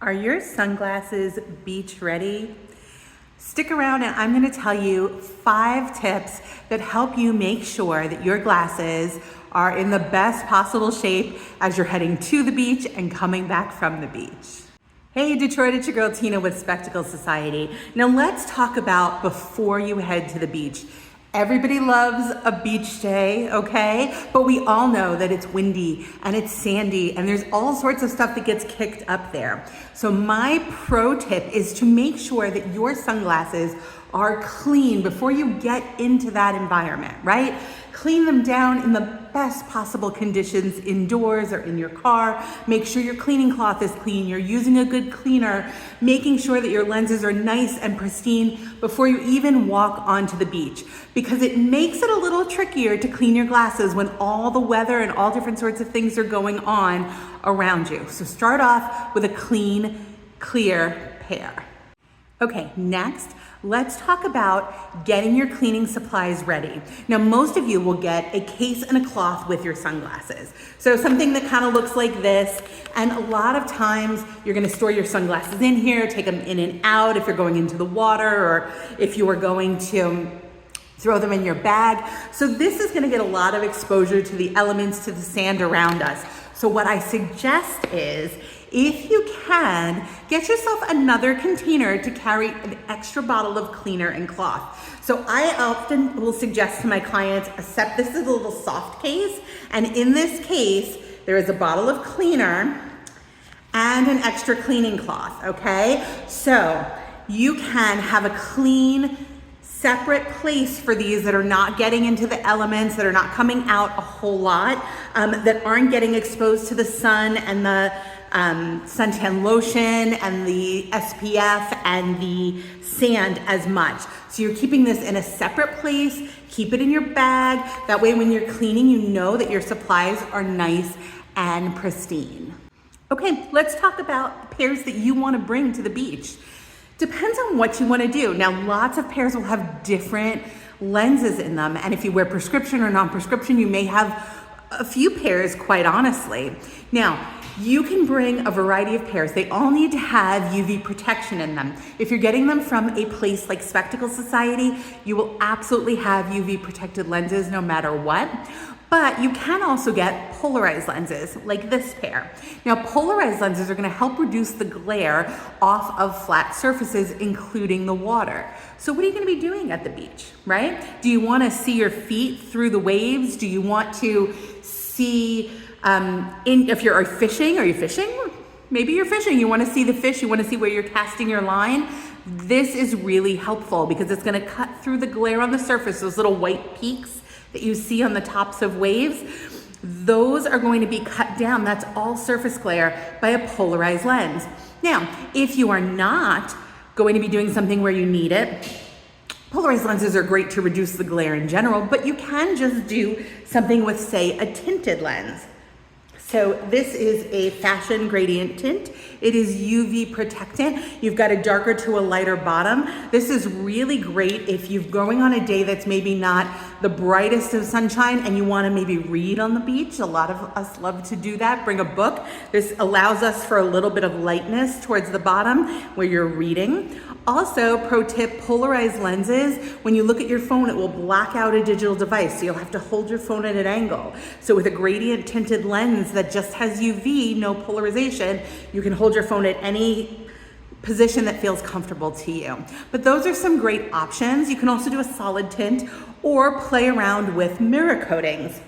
Are your sunglasses beach ready? Stick around and I'm going to tell you 5 tips that help you make sure that your glasses are in the best possible shape as you're heading to the beach and coming back from the beach. Hey Detroit, it's your girl Tina with Spectacle Society. Now let's talk about before you head to the beach. Everybody loves a beach day, okay? But we all know that it's windy and it's sandy and there's all sorts of stuff that gets kicked up there. So my pro tip is to make sure that your sunglasses are clean before you get into that environment, right? Clean them down in the best possible conditions indoors or in your car. Make sure your cleaning cloth is clean. You're using a good cleaner, making sure that your lenses are nice and pristine before you even walk onto the beach, because it makes it a little trickier to clean your glasses when all the weather and all different sorts of things are going on around you. So start off with a clean, clear pair. Okay, next, let's talk about getting your cleaning supplies ready. Now, most of you will get a case and a cloth with your sunglasses. So something that kind of looks like this, and a lot of times you're gonna store your sunglasses in here, take them in and out if you're going into the water or if you are going to throw them in your bag. So this is gonna get a lot of exposure to the elements, to the sand around us. So what I suggest is, if you can, get yourself another container to carry an extra bottle of cleaner and cloth. So I often will suggest to my clients, this is a little soft case, and in this case, there is a bottle of cleaner and an extra cleaning cloth, okay? So you can have a clean, separate place for these that are not getting into the elements, that are not coming out a whole lot, that aren't getting exposed to the sun and the suntan lotion and the SPF and the sand as much. So you're keeping this in a separate place, keep it in your bag. That way when you're cleaning, you know that your supplies are nice and pristine. Okay, let's talk about the pairs that you want to bring to the beach. Depends on what you want to do. Now, lots of pairs will have different lenses in them. And if you wear prescription or non-prescription, you may have a few pairs, quite honestly. Now, you can bring a variety of pairs. They all need to have UV protection in them. If you're getting them from a place like Spectacle Society, you will absolutely have UV protected lenses no matter what. But you can also get polarized lenses like this pair. Now, polarized lenses are gonna help reduce the glare off of flat surfaces, including the water. So what are you gonna be doing at the beach, right? Do you wanna see your feet through the waves? Do you want to see, if you're fishing, are you fishing? Maybe you're fishing, you wanna see the fish, you wanna see where you're casting your line. This is really helpful because it's gonna cut through the glare on the surface, those little white peaks that you see on the tops of waves. Those are going to be cut down. That's all surface glare by a polarized lens. Now, if you are not going to be doing something where you need it, polarized lenses are great to reduce the glare in general, but you can just do something with, say, a tinted lens. So this is a fashion gradient tint. It is UV protectant. You've got a darker to a lighter bottom. This is really great if you're going on a day that's maybe not the brightest of sunshine and you want to maybe read on the beach. A lot of us love to do that. Bring a book. This allows us for a little bit of lightness towards the bottom where you're reading. Also, pro tip, polarized lenses, when you look at your phone, it will black out a digital device, so you'll have to hold your phone at an angle. So with a gradient tinted lens that just has UV, no polarization, you can hold your phone at any position that feels comfortable to you. But those are some great options. You can also do a solid tint or play around with mirror coatings.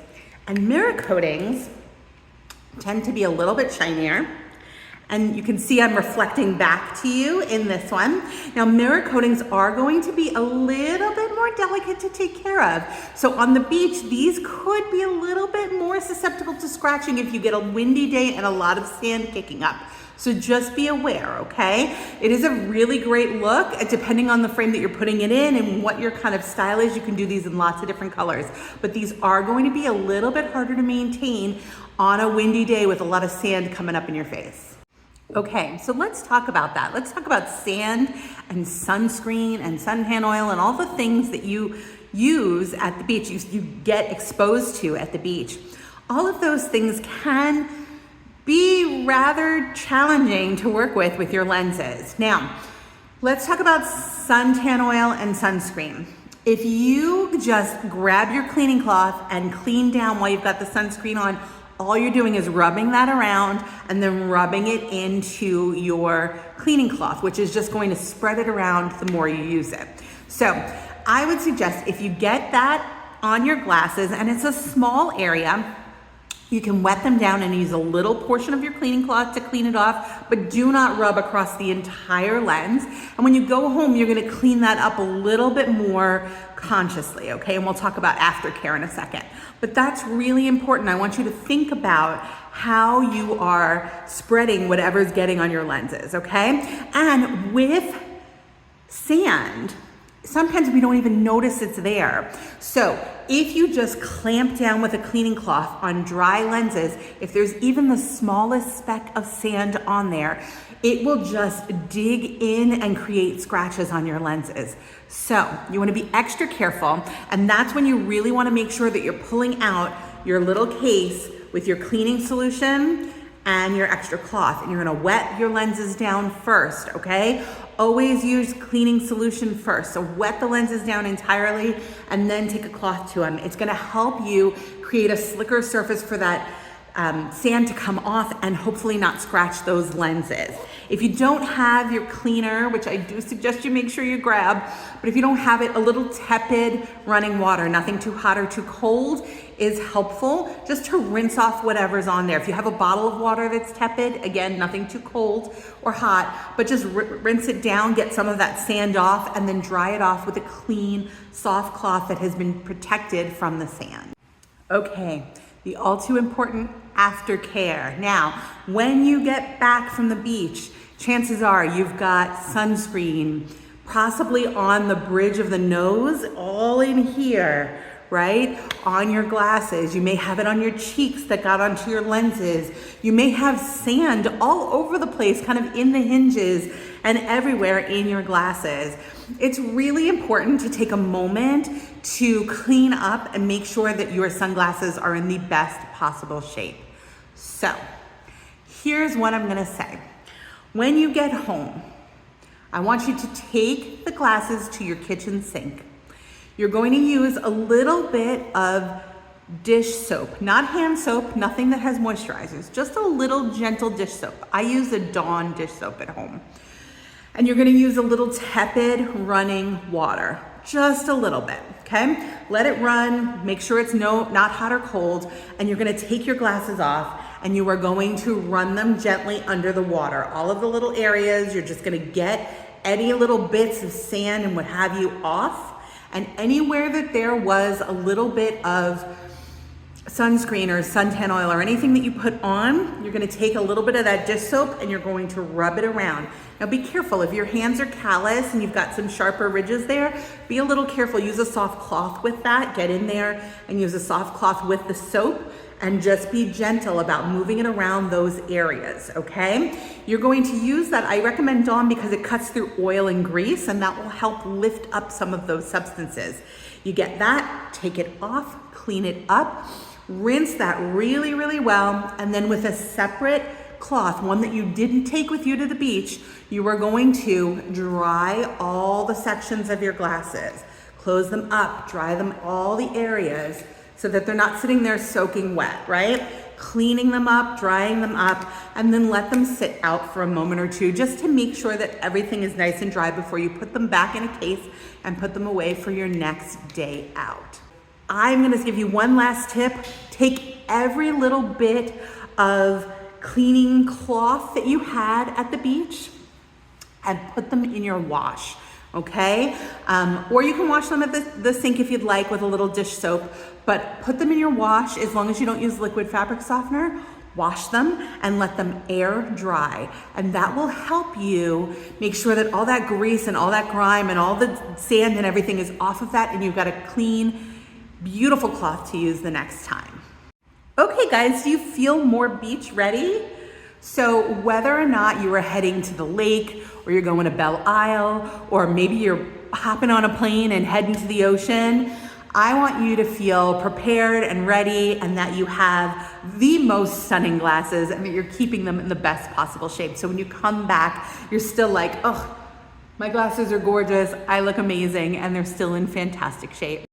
And mirror coatings tend to be a little bit shinier. And you can see I'm reflecting back to you in this one. Now, mirror coatings are going to be a little bit more delicate to take care of. So on the beach, these could be a little bit more susceptible to scratching if you get a windy day and a lot of sand kicking up. So just be aware, okay? It is a really great look. Depending on the frame that you're putting it in and what your kind of style is, you can do these in lots of different colors. But these are going to be a little bit harder to maintain on a windy day with a lot of sand coming up in your face. Okay, so let's talk about that. Let's talk about sand and sunscreen and suntan oil and all the things that you use at the beach, you get exposed to at the beach. All of those things can be rather challenging to work with your lenses. Now, let's talk about suntan oil and sunscreen. If you just grab your cleaning cloth and clean down while you've got the sunscreen on, all you're doing is rubbing that around and then rubbing it into your cleaning cloth, which is just going to spread it around the more you use it. So I would suggest if you get that on your glasses and it's a small area, you can wet them down and use a little portion of your cleaning cloth to clean it off, but do not rub across the entire lens. And when you go home, you're gonna clean that up a little bit more consciously, okay? And we'll talk about aftercare in a second. But that's really important. I want you to think about how you are spreading whatever's getting on your lenses, okay? And with sand, sometimes we don't even notice it's there. So if you just clamp down with a cleaning cloth on dry lenses, if there's even the smallest speck of sand on there, it will just dig in and create scratches on your lenses. So you want to be extra careful, and that's when you really want to make sure that you're pulling out your little case with your cleaning solution and your extra cloth, and you're going to wet your lenses down first, okay? Always use cleaning solution first. So wet the lenses down entirely and then take a cloth to them. It's gonna help you create a slicker surface for that sand to come off and hopefully not scratch those lenses. If you don't have your cleaner, which I do suggest you make sure you grab, but if you don't have it, a little tepid running water, nothing too hot or too cold, is helpful just to rinse off whatever's on there. If you have a bottle of water that's tepid, again, nothing too cold or hot, but just rinse it down, get some of that sand off, and then dry it off with a clean, soft cloth that has been protected from the sand. Okay, the all too important aftercare. Now, when you get back from the beach, chances are you've got sunscreen, possibly on the bridge of the nose, all in here, right? On your glasses. You may have it on your cheeks that got onto your lenses. You may have sand all over the place, kind of in the hinges and everywhere in your glasses. It's really important to take a moment to clean up and make sure that your sunglasses are in the best possible shape. So, here's what I'm gonna say. When you get home, I want you to take the glasses to your kitchen sink. You're going to use a little bit of dish soap, not hand soap, nothing that has moisturizers, just a little gentle dish soap. I use a Dawn dish soap at home. And you're gonna use a little tepid running water, just a little bit, okay? Let it run, make sure it's not hot or cold, and you're gonna take your glasses off and you are going to run them gently under the water. All of the little areas, you're just gonna get any little bits of sand and what have you off. And anywhere that there was a little bit of sunscreen or suntan oil or anything that you put on, you're gonna take a little bit of that dish soap and you're going to rub it around. Now be careful, if your hands are callous and you've got some sharper ridges there, be a little careful. Use a soft cloth with that, get in there and use a soft cloth with the soap and just be gentle about moving it around those areas, okay? You're going to use that, I recommend Dawn because it cuts through oil and grease and that will help lift up some of those substances. You get that, take it off, clean it up, rinse that really, really well, and then with a separate cloth, one that you didn't take with you to the beach, you are going to dry all the sections of your glasses. Close them up, dry them all the areas so that they're not sitting there soaking wet, right? Cleaning them up, drying them up, and then let them sit out for a moment or two just to make sure that everything is nice and dry before you put them back in a case and put them away for your next day out. I'm gonna give you one last tip. Take every little bit of cleaning cloth that you had at the beach and put them in your wash, okay? Or you can wash them at the sink if you'd like with a little dish soap, but put them in your wash as long as you don't use liquid fabric softener. Wash them and let them air dry. And that will help you make sure that all that grease and all that grime and all the sand and everything is off of that and you've got a clean, beautiful cloth to use the next time. Okay guys, do you feel more beach ready? So whether or not you are heading to the lake or you're going to Belle Isle or maybe you're hopping on a plane and heading to the ocean, I want you to feel prepared and ready and that you have the most stunning glasses and that you're keeping them in the best possible shape. So when you come back, you're still like, oh, my glasses are gorgeous, I look amazing, and they're still in fantastic shape.